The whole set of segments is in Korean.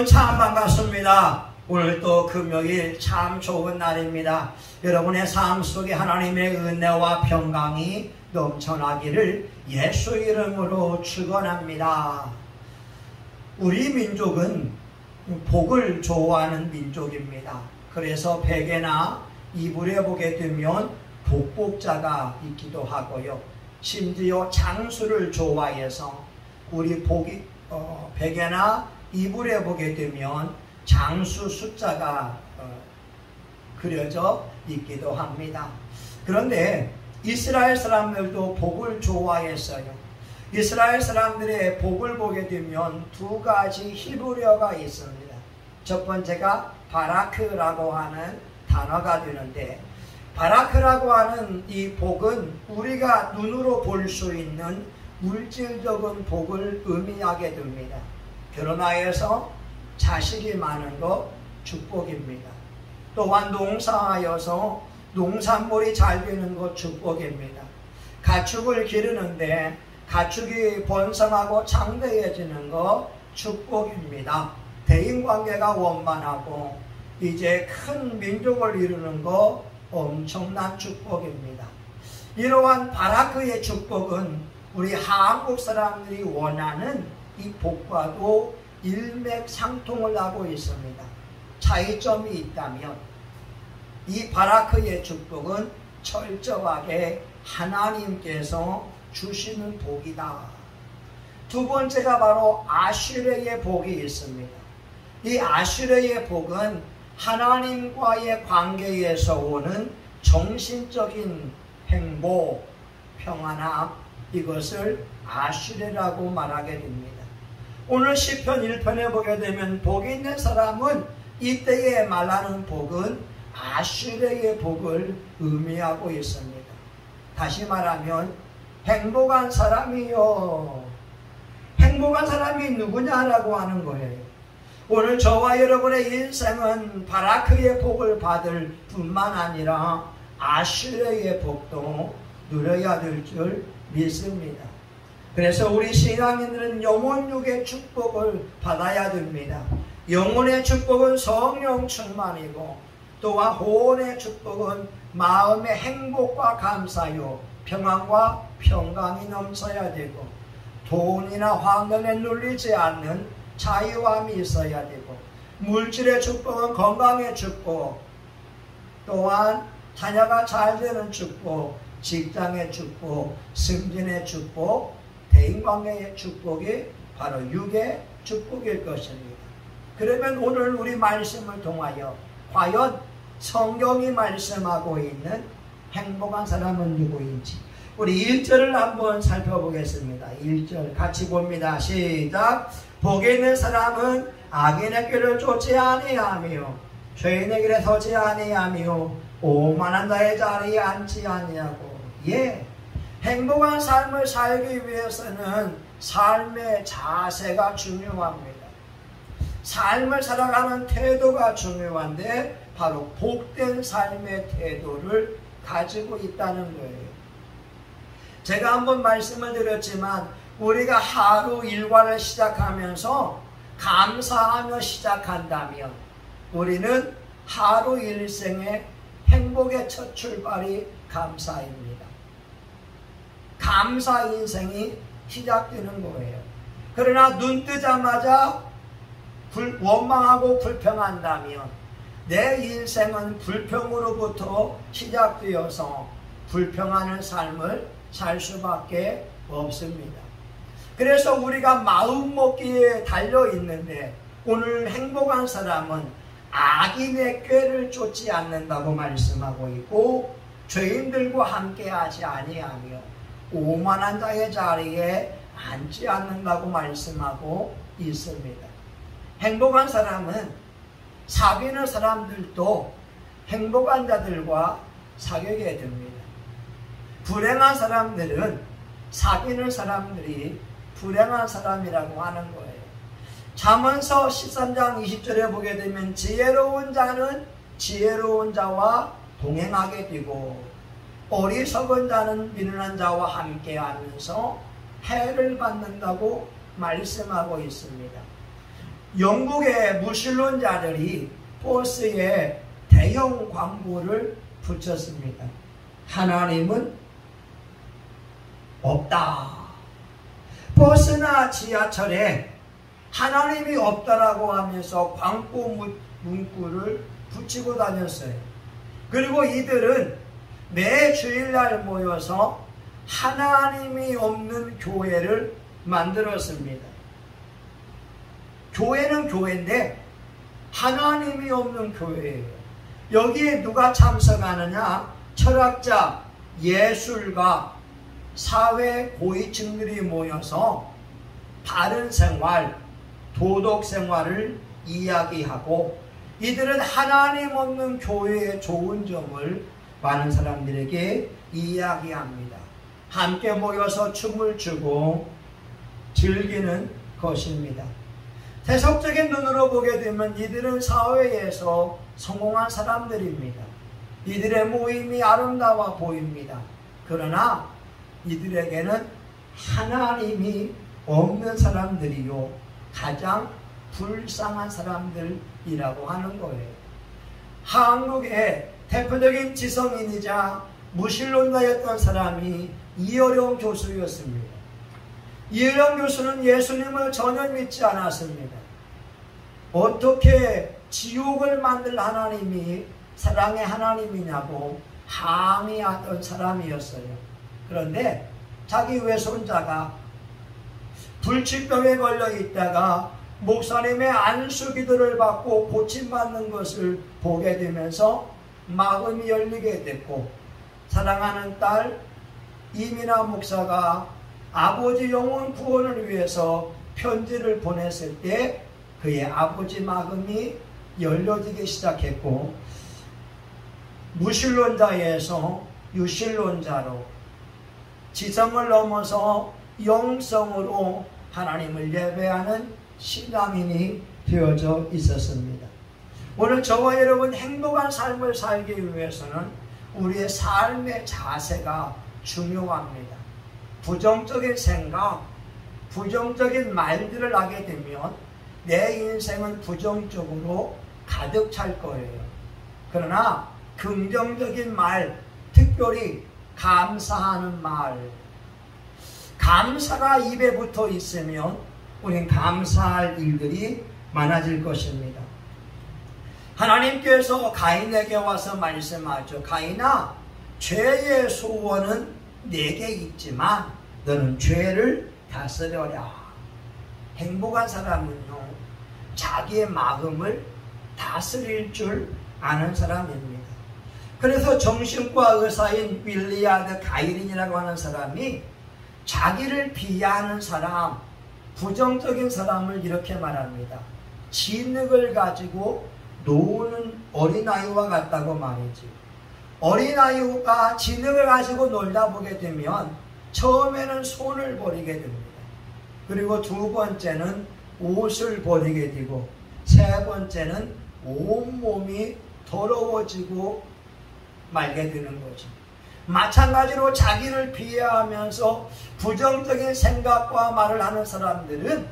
참 반갑습니다. 오늘 또 금요일 참 좋은 날입니다. 여러분의 삶 속에 하나님의 은혜와 평강이 넘쳐나기를 예수 이름으로 축원합니다. 우리 민족은 복을 좋아하는 민족입니다. 그래서 베개나 이불에 보게 되면 복복자가 있기도 하고요. 심지어 장수를 좋아해서 우리 베개나 이불에 보게 되면 장수 숫자가 그려져 있기도 합니다. 그런데 이스라엘 사람들도 복을 좋아했어요. 이스라엘 사람들의 복을 보게 되면 두 가지 히브리어가 있습니다. 첫 번째가 바라크라고 하는 단어가 되는데, 바라크라고 하는 이 복은 우리가 눈으로 볼 수 있는 물질적인 복을 의미하게 됩니다. 결혼하여서 자식이 많은 것 축복입니다. 또한 농사하여서 농산물이 잘 되는 것 축복입니다. 가축을 기르는데 가축이 번성하고 장대해지는 것 축복입니다. 대인관계가 원만하고 이제 큰 민족을 이루는 것 엄청난 축복입니다. 이러한 바라크의 축복은 우리 한국 사람들이 원하는 이 복과도 일맥상통을 하고 있습니다. 차이점이 있다면 이 바라크의 축복은 철저하게 하나님께서 주시는 복이다. 두 번째가 바로 아슈레의 복이 있습니다. 이 아슈레의 복은 하나님과의 관계에서 오는 정신적인 행복, 평안함, 이것을 아슈레라고 말하게 됩니다. 오늘 시편 1편에 보게 되면 복이 있는 사람은 이때에 말하는 복은 아슈레의 복을 의미하고 있습니다. 다시 말하면 행복한 사람이요. 행복한 사람이 누구냐라고 하는 거예요. 오늘 저와 여러분의 인생은 바라크의 복을 받을 뿐만 아니라 아슈레의 복도 누려야 될 줄 믿습니다. 그래서 우리 신앙인들은 영혼육의 축복을 받아야 됩니다. 영혼의 축복은 성령 충만이고, 또한 호혼의 축복은 마음의 행복과 감사요, 평안과 평강이 넘쳐야 되고, 돈이나 환경에 눌리지 않는 자유함이 있어야 되고, 물질의 축복은 건강의 축복, 또한 자녀가 잘 되는 축복, 직장의 축복, 승진의 축복, 대인관계의 축복이 바로 육의 축복일 것입니다. 그러면 오늘 우리 말씀을 통하여 과연 성경이 말씀하고 있는 행복한 사람은 누구인지 우리 1절을 한번 살펴보겠습니다. 1절 같이 봅니다. 시작. 복이 있는 사람은 악인의 길을 쫓지 아니하며 죄인의 길에 서지 아니하며 오만한 자의 자리에 앉지 아니하고. 예, 행복한 삶을 살기 위해서는 삶의 자세가 중요합니다. 삶을 살아가는 태도가 중요한데 바로 복된 삶의 태도를 가지고 있다는 거예요. 제가 한번 말씀을 드렸지만 우리가 하루 일과를 시작하면서 감사하며 시작한다면 우리는 하루 일생의 행복의 첫 출발이 감사입니다. 감사 인생이 시작되는 거예요. 그러나 눈 뜨자마자 원망하고 불평한다면 내 인생은 불평으로부터 시작되어서 불평하는 삶을 살 수밖에 없습니다. 그래서 우리가 마음먹기에 달려있는데 오늘 행복한 사람은 악인의 꾀를 쫓지 않는다고 말씀하고 있고, 죄인들과 함께하지 아니하며 오만한 자의 자리에 앉지 않는다고 말씀하고 있습니다. 행복한 사람은 사귀는 사람들도 행복한 자들과 사귀게 됩니다. 불행한 사람들은 사귀는 사람들이 불행한 사람이라고 하는 거예요. 잠언서 13장 20절에 보게 되면 지혜로운 자는 지혜로운 자와 동행하게 되고 어리석은 자는 미련한 자와 함께하면서 해를 받는다고 말씀하고 있습니다. 영국의 무신론자들이 버스에 대형 광고를 붙였습니다. 하나님은 없다. 버스나 지하철에 하나님이 없다라고 하면서 광고 문구를 붙이고 다녔어요. 그리고 이들은 매 주일날 모여서 하나님이 없는 교회를 만들었습니다. 교회는 교회인데 하나님이 없는 교회예요. 여기에 누가 참석하느냐? 철학자, 예술가, 사회 고위층들이 모여서 바른 생활, 도덕 생활을 이야기하고 이들은 하나님 없는 교회의 좋은 점을 많은 사람들에게 이야기합니다. 함께 모여서 춤을 추고 즐기는 것입니다. 세속적인 눈으로 보게 되면 이들은 사회에서 성공한 사람들입니다. 이들의 모임이 아름다워 보입니다. 그러나 이들에게는 하나님이 없는 사람들이요 가장 불쌍한 사람들이라고 하는 거예요. 한국의 대표적인 지성인이자 무신론자였던 사람이 이어령 교수였습니다. 이어령 교수는 예수님을 전혀 믿지 않았습니다. 어떻게 지옥을 만들 하나님이 사랑의 하나님이냐고 항의하던 사람이었어요. 그런데 자기 외손자가 불치병에 걸려 있다가 목사님의 안수기도를 받고 고침받는 것을 보게 되면서 마음이 열리게 됐고, 사랑하는 딸 이민아 목사가 아버지 영혼 구원을 위해서 편지를 보냈을 때 그의 아버지 마음이 열려지기 시작했고, 무신론자에서 유신론자로 지성을 넘어서 영성으로 하나님을 예배하는 신앙인이 되어져 있었습니다. 오늘 저와 여러분 행복한 삶을 살기 위해서는 우리의 삶의 자세가 중요합니다. 부정적인 생각, 부정적인 말들을 하게 되면 내 인생은 부정적으로 가득 찰 거예요. 그러나 긍정적인 말, 특별히 감사하는 말, 감사가 입에 붙어 있으면 우린 감사할 일들이 많아질 것입니다. 하나님께서 가인에게 와서 말씀하죠. 가인아, 죄의 소원은 내게 있지만 너는 죄를 다스려라. 행복한 사람은요, 자기의 마음을 다스릴 줄 아는 사람입니다. 그래서 정신과 의사인 윌리아드 가이린이라고 하는 사람이 자기를 비하하는 사람, 부정적인 사람을 이렇게 말합니다. 진흙을 가지고 노는 어린아이와 같다고 말이지. 어린아이가 진흙을 가지고 놀다 보게 되면 처음에는 손을 버리게 됩니다. 그리고 두 번째는 옷을 버리게 되고, 세 번째는 온몸이 더러워지고 말게 되는 거죠. 마찬가지로 자기를 비하하면서 부정적인 생각과 말을 하는 사람들은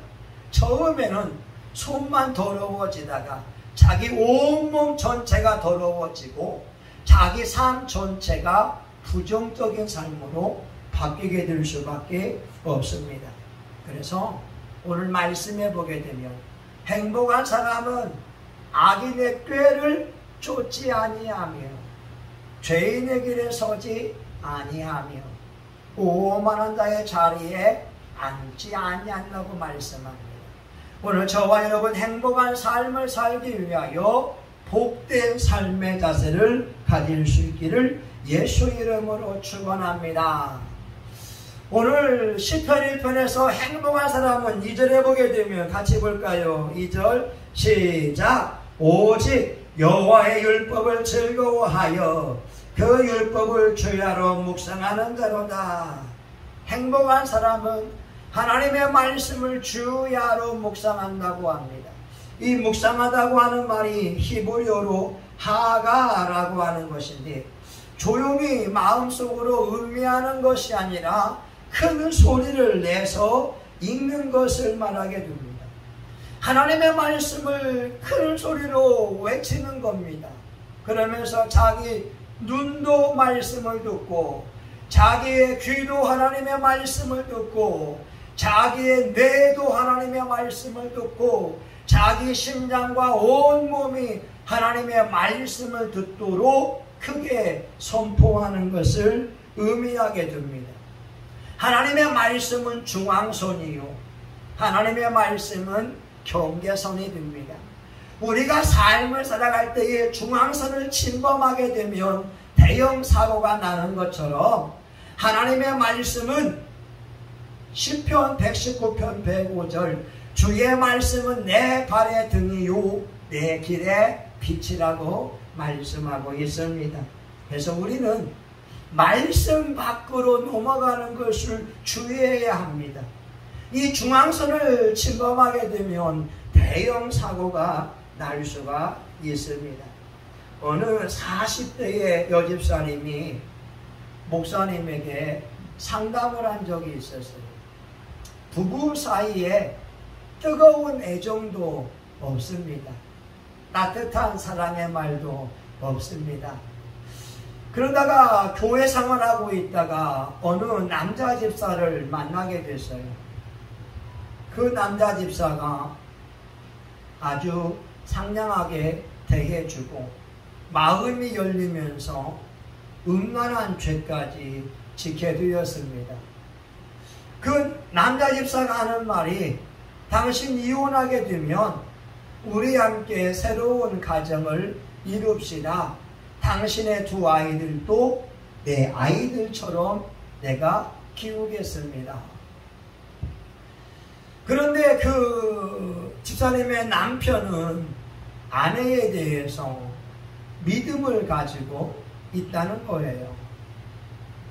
처음에는 손만 더러워지다가 자기 온몸 전체가 더러워지고 자기 삶 전체가 부정적인 삶으로 바뀌게 될 수밖에 없습니다. 그래서 오늘 말씀해 보게 되면 행복한 사람은 악인의 꾀를 쫓지 아니하며 죄인의 길에 서지 아니하며 오만한 자의 자리에 앉지 아니한다고 말씀합니다. 오늘 저와 여러분 행복한 삶을 살기 위하여 복된 삶의 자세를 가질 수 있기를 예수 이름으로 축원합니다. 오늘 시편 1편에서 행복한 사람은 2절에 보게 되면 같이 볼까요? 2절 시작. 오직 여호와의 율법을 즐거워하여 그 율법을 주야로 묵상하는 자로다. 행복한 사람은 하나님의 말씀을 주야로 묵상한다고 합니다. 이 묵상하다고 하는 말이 히브리어로 하가라고 하는 것인데, 조용히 마음속으로 음미하는 것이 아니라 큰 소리를 내서 읽는 것을 말하게 됩니다. 하나님의 말씀을 큰 소리로 외치는 겁니다. 그러면서 자기 눈도 말씀을 듣고 자기의 귀도 하나님의 말씀을 듣고 자기의 뇌도 하나님의 말씀을 듣고 자기 심장과 온 몸이 하나님의 말씀을 듣도록 크게 선포하는 것을 의미하게 됩니다. 하나님의 말씀은 중앙선이요, 하나님의 말씀은 경계선이 됩니다. 우리가 삶을 살아갈 때에 중앙선을 침범하게 되면 대형 사고가 나는 것처럼 하나님의 말씀은 시편 119편 105절 주의 말씀은 내 발의 등이요 내 길의 빛이라고 말씀하고 있습니다. 그래서 우리는 말씀 밖으로 넘어가는 것을 주의해야 합니다. 이 중앙선을 침범하게 되면 대형 사고가 날 수가 있습니다. 어느 40대의 여집사님이 목사님에게 상담을 한 적이 있었어요. 부부 사이에 뜨거운 애정도 없습니다. 따뜻한 사랑의 말도 없습니다. 그러다가 교회 생활하고 있다가 어느 남자 집사를 만나게 됐어요. 그 남자 집사가 아주 상냥하게 대해주고 마음이 열리면서 음란한 죄까지 지켜드렸습니다. 그 남자 집사가 하는 말이 당신 이혼하게 되면 우리 함께 새로운 가정을 이룹시다. 당신의 두 아이들도 내 아이들처럼 내가 키우겠습니다. 그런데 그 집사님의 남편은 아내에 대해서 믿음을 가지고 있다는 거예요.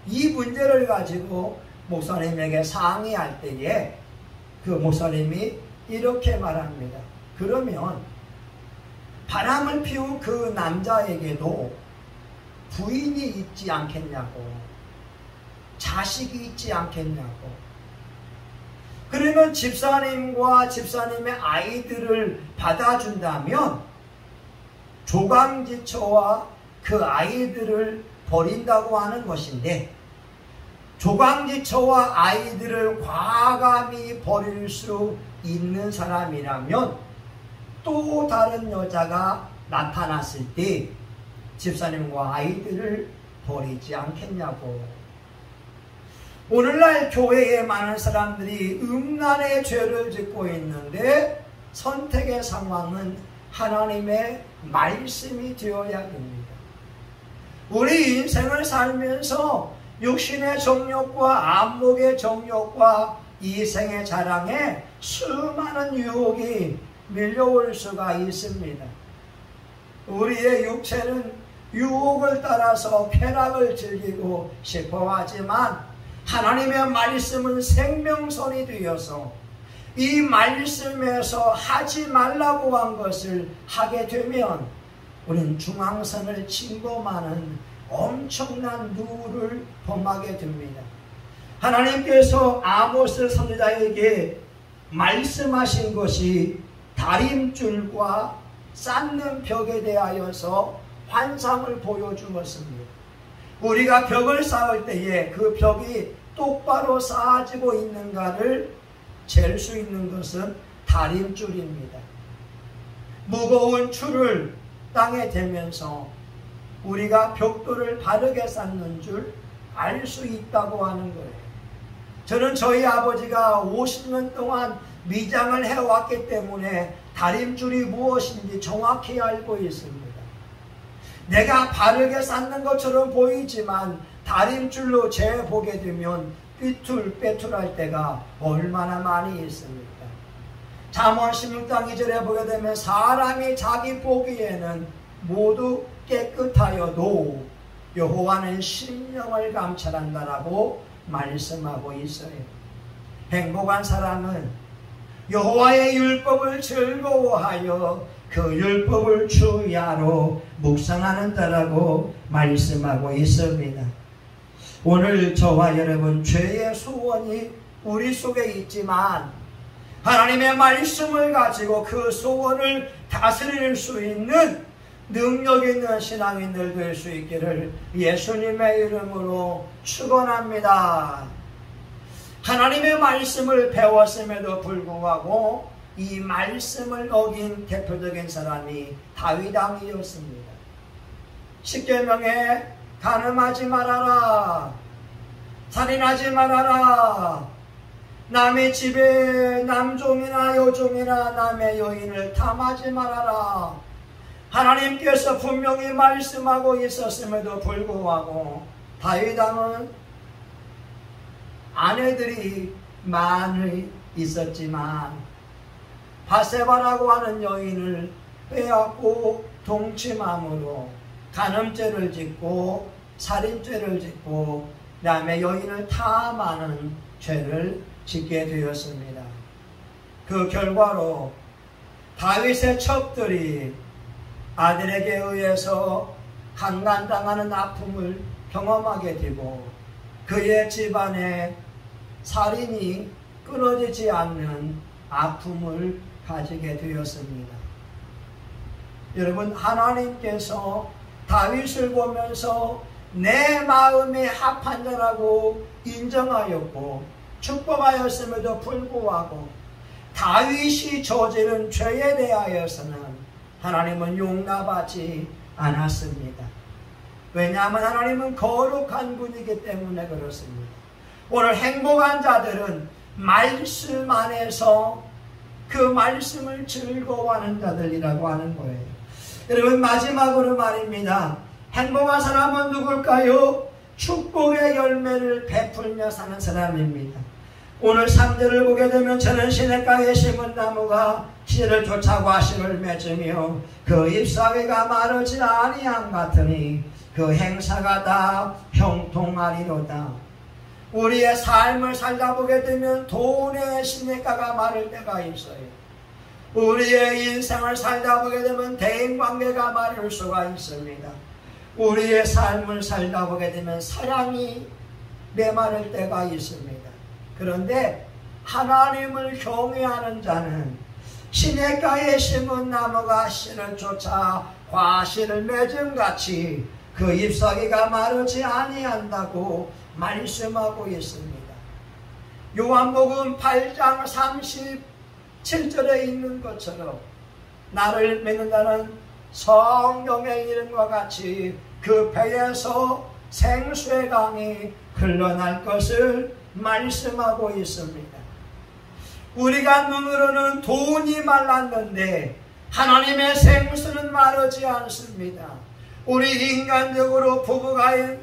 이 문제를 가지고 목사님에게 상의할 때에 그 목사님이 이렇게 말합니다. 그러면 바람을 피운 그 남자에게도 부인이 있지 않겠냐고, 자식이 있지 않겠냐고. 그러면 집사님과 집사님의 아이들을 받아준다면 조강지처와 그 아이들을 버린다고 하는 것인데, 조강지처와 아이들을 과감히 버릴 수 있는 사람이라면 또 다른 여자가 나타났을 때 집사님과 아이들을 버리지 않겠냐고. 오늘날 교회에 많은 사람들이 음란의 죄를 짓고 있는데 선택의 상황은 하나님의 말씀이 되어야 됩니다. 우리 인생을 살면서 육신의 정욕과 안목의 정욕과 이생의 자랑에 수많은 유혹이 밀려올 수가 있습니다. 우리의 육체는 유혹을 따라서 쾌락을 즐기고 싶어하지만 하나님의 말씀은 생명선이 되어서 이 말씀에서 하지 말라고 한 것을 하게 되면 우리는 중앙선을 침범하는 엄청난 누를 범하게 됩니다. 하나님께서 아모스 선지자에게 말씀하신 것이 다림줄과 쌓는 벽에 대하여서 환상을 보여주었습니다. 우리가 벽을 쌓을 때에 그 벽이 똑바로 쌓아지고 있는가를 잴 수 있는 것은 다림줄입니다. 무거운 줄을 땅에 대면서 우리가 벽돌을 바르게 쌓는 줄 알 수 있다고 하는 거예요. 저는 저희 아버지가 50년 동안 미장을 해왔기 때문에 다림줄이 무엇인지 정확히 알고 있습니다. 내가 바르게 쌓는 것처럼 보이지만 다림줄로 재보게 되면 삐뚤빼뚤할 때가 얼마나 많이 있습니까? 잠언 16장 2절에 보게 되면 사람이 자기 보기에는 모두 깨끗하여도 여호와는 심령을 감찰한다라고 말씀하고 있어요. 행복한 사람은 여호와의 율법을 즐거워하여 그 율법을 주야로 묵상하는다라고 말씀하고 있습니다. 오늘 저와 여러분 죄의 소원이 우리 속에 있지만 하나님의 말씀을 가지고 그 소원을 다스릴 수 있는 능력 있는 신앙인들 될 수 있기를 예수님의 이름으로 축원합니다. 하나님의 말씀을 배웠음에도 불구하고 이 말씀을 어긴 대표적인 사람이 다윗 왕이었습니다. 십계명에 간음하지 말아라, 살인하지 말아라, 남의 집에 남종이나 여종이나 남의 여인을 탐하지 말아라. 하나님께서 분명히 말씀하고 있었음에도 불구하고 다윗 왕은 아내들이 많이 있었지만 바세바라고 하는 여인을 빼앗고 동침함으로 간음죄를 짓고 살인죄를 짓고 남의 여인을 탐하는 죄를 짓게 되었습니다. 그 결과로 다윗의 첩들이 아들에게 의해서 강간당하는 아픔을 경험하게 되고 그의 집안에 살인이 끊어지지 않는 아픔을 가지게 되었습니다. 여러분, 하나님께서 다윗을 보면서 내 마음에 합한 자라고 인정하였고 축복하였음에도 불구하고 다윗이 저지른 죄에 대하여서는 하나님은 용납하지 않았습니다. 왜냐하면 하나님은 거룩한 분이기 때문에 그렇습니다. 오늘 행복한 자들은 말씀 안에서 그 말씀을 즐거워하는 자들이라고 하는 거예요. 여러분, 마지막으로 말입니다. 행복한 사람은 누굴까요? 축복의 열매를 베풀며 사는 사람입니다. 오늘 3절을 보게 되면 저는 시냇가에 심은 나무가 씨를 쫓아 과실을 맺으며 그 잎사귀가 마르지 아니함 같으니 그 행사가 다 형통하리로다. 우리의 삶을 살다 보게 되면 돈의 시냇가가 마를 때가 있어요. 우리의 인생을 살다 보게 되면 대인관계가 마를 수가 있습니다. 우리의 삶을 살다 보게 되면 사랑이 메마를 때가 있습니다. 그런데 하나님을 경외하는 자는 시냇가에 심은 나무가 씨를 쫓아 과실을 맺음같이 그 잎사귀가 마르지 아니한다고 말씀하고 있습니다. 요한복음 8장 37절에 있는 것처럼 나를 믿는다는 성령의 이름과 같이 그 배에서 생수의 강이 흘러날 것을 말씀하고 있습니다. 우리가 눈으로는 돈이 말랐는데 하나님의 생수는 마르지 않습니다. 우리 인간적으로 부부가인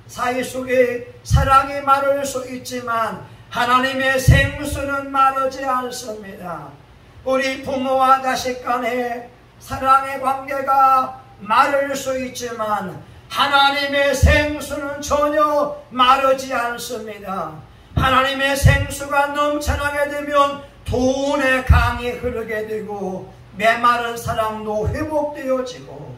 사이 속에 사랑이 마를 수 있지만 하나님의 생수는 마르지 않습니다. 우리 부모와 자식 간의 사랑의 관계가 마를 수 있지만 하나님의 생수는 전혀 마르지 않습니다. 하나님의 생수가 넘쳐나게 되면 돈의 강이 흐르게 되고 메마른 사랑도 회복되어지고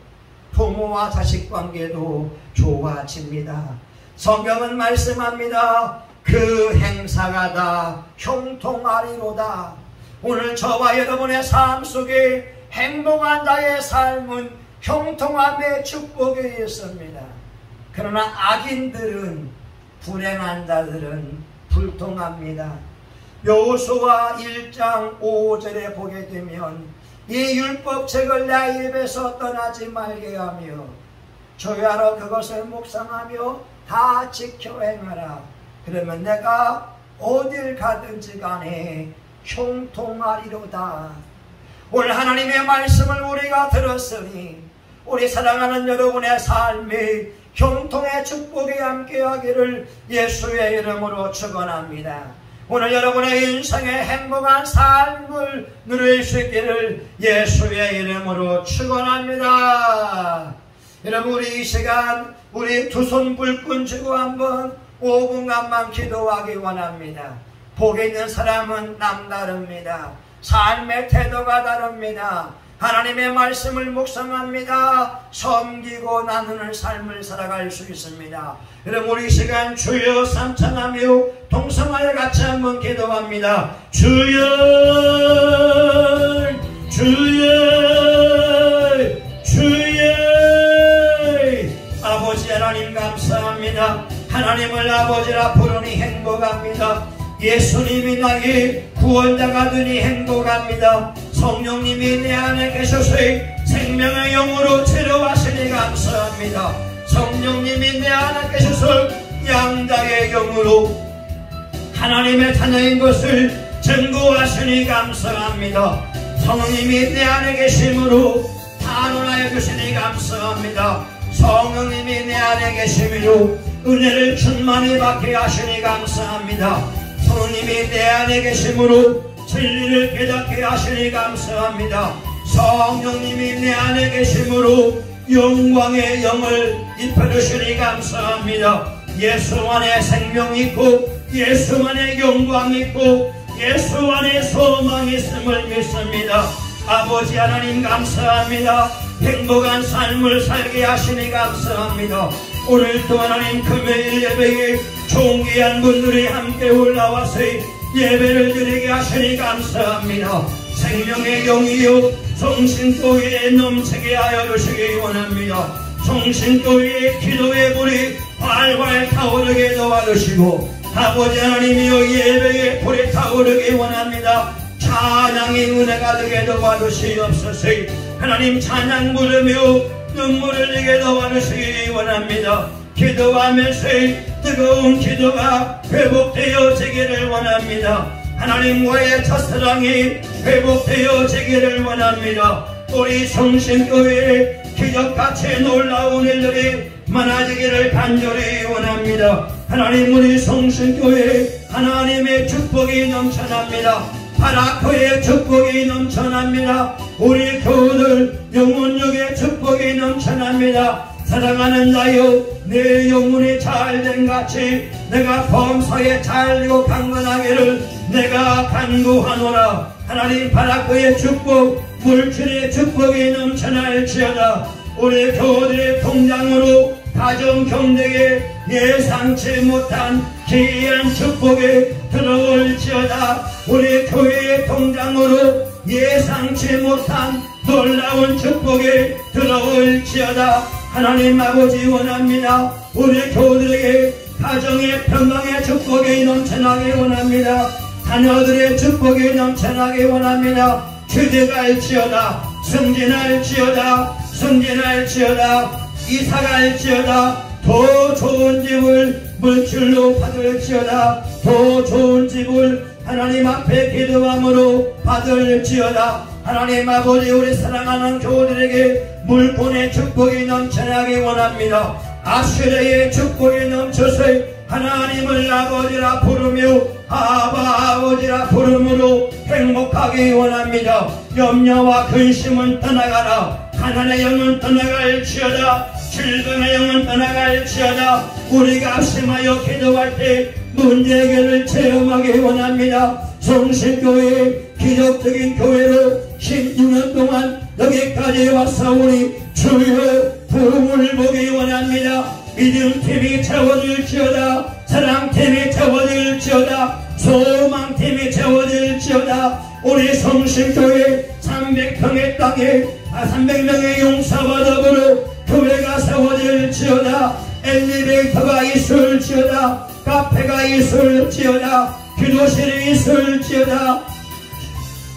부모와 자식 관계도 좋아집니다. 성경은 말씀합니다. 그 행사가 다 형통하리로다. 오늘 저와 여러분의 삶 속에 행복한 자의 삶은 형통함의 축복이 있습니다. 그러나 악인들은, 불행한 자들은 불통합니다. 여호수아 1장 5절에 보게 되면 이 율법책을 내 입에서 떠나지 말게 하며 주야로 그것을 묵상하며 다 지켜 행하라. 그러면 내가 어딜 가든지 간에 형통하리로다. 오늘 하나님의 말씀을 우리가 들었으니 우리 사랑하는 여러분의 삶이 형통의 축복이 함께하기를 예수의 이름으로 축원합니다. 오늘 여러분의 인생의 행복한 삶을 누릴 수 있기를 예수의 이름으로 축원합니다. 여러분, 우리 이 시간 우리 두 손 불끈 쥐고 한번 5분간만 기도하기 원합니다. 복에 있는 사람은 남다릅니다. 삶의 태도가 다릅니다. 하나님의 말씀을 묵상합니다. 섬기고 나누는 삶을 살아갈 수 있습니다. 여러분 우리 시간 주여 삼창하며 동성하여 같이 한번 기도합니다. 주여 주여 주여. 아버지 하나님 감사합니다. 하나님을 아버지라 부르니 행복합니다. 예수님이 나의 구원자가 되니 행복합니다. 성령님이 내 안에 계셔서 생명의 영으로 치료하시니 감사합니다. 성령님이 내 안에 계셔서 양자의 영으로 하나님의 자녀인 것을 증거하시니 감사합니다. 성령님이 내 안에 계심으로 단언하여 주시니 감사합니다. 성령님이 내 안에 계심으로 은혜를 충만히 받게 하시니 감사합니다. 성령님이 내 안에 계심으로 진리를 깨닫게 하시니 감사합니다. 성령님이 내 안에 계심으로 영광의 영을 입혀주시니 감사합니다. 예수 안에 생명이 있고 예수 안에 영광이 있고 예수 안에 소망이 있음을 믿습니다. 아버지 하나님 감사합니다. 행복한 삶을 살게 하시니 감사합니다. 오늘도 하나님 금요일 예배에 존귀한 분들이 함께 올라와서 예배를 드리게 하시니 감사합니다. 생명의 영이요 성신교회에 넘치게 하여 주시기 원합니다. 성신교회의 기도의 불이 활활 타오르게 도와주시고 아버지 하나님이여 예배의 불이 타오르기 원합니다. 찬양의 은혜가 되게 도와주시옵소서. 하나님 찬양 부르며 눈물을 흘리게 도와주시기 원합니다. 기도하면서 뜨거운 기도가 회복되어지기를 원합니다. 하나님과의 첫사랑이 회복되어지기를 원합니다. 우리 성신교회에 기적같이 놀라운 일들이 많아지기를 간절히 원합니다. 하나님 우리 성신교회에 하나님의 축복이 넘쳐납니다. 바라크의 축복이 넘쳐납니다. 우리 교우들 영혼력의 축복이 넘쳐납니다. 사랑하는 자여 내 영혼이 잘된 같이 내가 범사에 잘되고 강건하기를 내가 간구하노라. 하나님 바라크의 축복 물질의 축복이 넘쳐날지어다. 우리 교우들의 통장으로 가정 경제에 예상치 못한 기이한 축복이 들어올지어다. 우리 교회의 통장으로 예상치 못한 놀라운 축복이 들어올지어다. 하나님 아버지 원합니다. 우리 교우들에게 가정의 평강의 축복이 넘쳐나게 원합니다. 자녀들의 축복이 넘쳐나게 원합니다. 주대갈지어다. 승진할지어다. 승진할지어다. 이사갈지어다. 더 좋은 집을 물질로 받을지어다. 더 좋은 집을 하나님 앞에 기도함으로 받을지어다. 하나님 아버지 우리 사랑하는 교우들에게 물권의 축복이 넘쳐나게 원합니다. 아슈레의 축복이 넘쳐서 하나님을 아버지라 부르며 아바 아버지라 부르므로 행복하기 원합니다. 염려와 근심은 떠나가라. 가난의 영은 떠나갈지어다. 질병의 영은 떠나갈지어다. 우리가 합심하여 기도할 때 문제 해결을 체험하기 원합니다. 성신교회 기적적인 교회로 16년 동안 여기까지 왔사오니 주여 부흥을 보기 원합니다. 믿음팀이 채워질지어다. 사랑팀이 채워질지어다. 소망팀이 채워질지어다. 우리 성신교회 300평의 땅에 300명의 용사와 더불어 교회가 세워질지어다. 엘리베이터가 있을지어다. 카페가 있을지어다. 기도실이 있을지어다.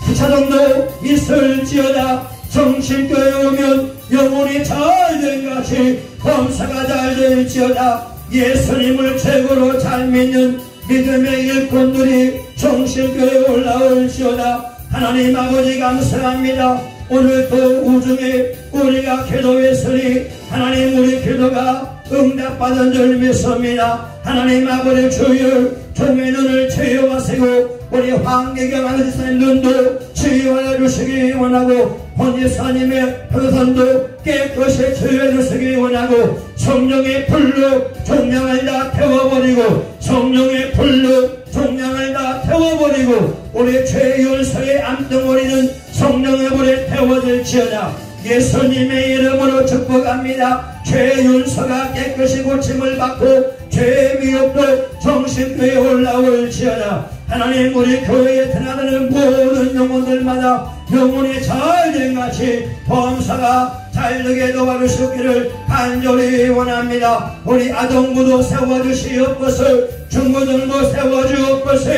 주차장도 있을지어다. 성신교회 오면 영혼이 잘된 같이 범사가 잘될지어다. 예수님을 최고로 잘 믿는 믿음의 일꾼들이 성신교회에 올라올지어다. 하나님 아버지 감사합니다. 오늘도 우중에 우리가 기도했으니 하나님 우리 기도가 응답받은 줄 믿습니다. 하나님 아버지 주여 종의 눈을 치유하시고 우리 황계경 아버지의 눈도 치유하여 주시기 원하고 권지사님의 표선도 깨끗이 치유해 주시기 원하고 성령의 불로 종량을 다 태워버리고 성령의 불로 종량을 다 태워버리고 우리 최윤서의 암덩어리는 성령의 불에 태워질지어다. 예수님의 이름으로 축복합니다. 최윤서가 깨끗이 고침을 받고 죄의 미혹도 정신교회에 올라올지어다. 하나님, 우리 교회에 드나드는 모든 영혼들마다 영혼이 잘된 같이 범사가 잘되게 도와주시기를 간절히 원합니다. 우리 아동부도 세워주시옵소서, 중고등부 세워주옵소서,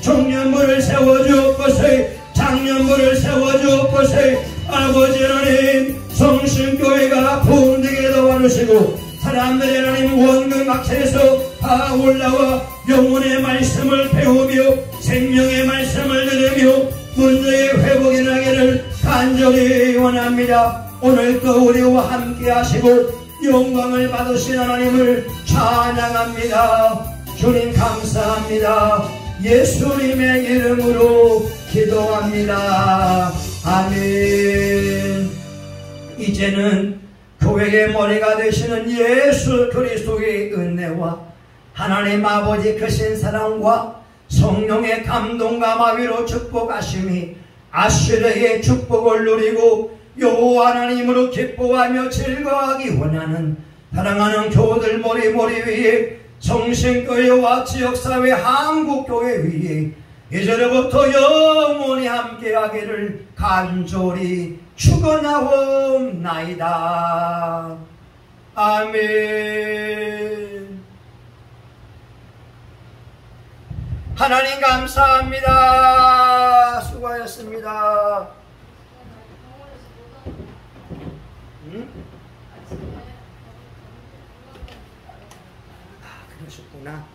청년부를 세워주옵소서, 장년부를 세워주옵소서. 아버지 하나님, 성신교회가 부흥되게 도와주시고 사람들의 하나님 원근학체에서 다 올라와 영혼의 말씀을 배우며 생명의 말씀을 들으며 문제의 회복이 나기를 간절히 원합니다. 오늘도 우리와 함께 하시고 영광을 받으신 하나님을 찬양합니다. 주님 감사합니다. 예수님의 이름으로 기도합니다. 아멘. 이제는 교회의 머리가 되시는 예수 그리스도의 은혜와 하나님 아버지 크신 사랑과 성령의 감동과 마비로 축복하심이 아시르의 축복을 누리고 여호와 하나님으로 기뻐하며 즐거워하기 원하는 사랑하는 교우들 머리 위에 성신교회와 지역사회 한국교회 위에 이제로부터 영원히 함께하기를 간절히 축원하옵나이다. 아멘. 하나님 감사합니다. 수고하셨습니다. 그러셨구나.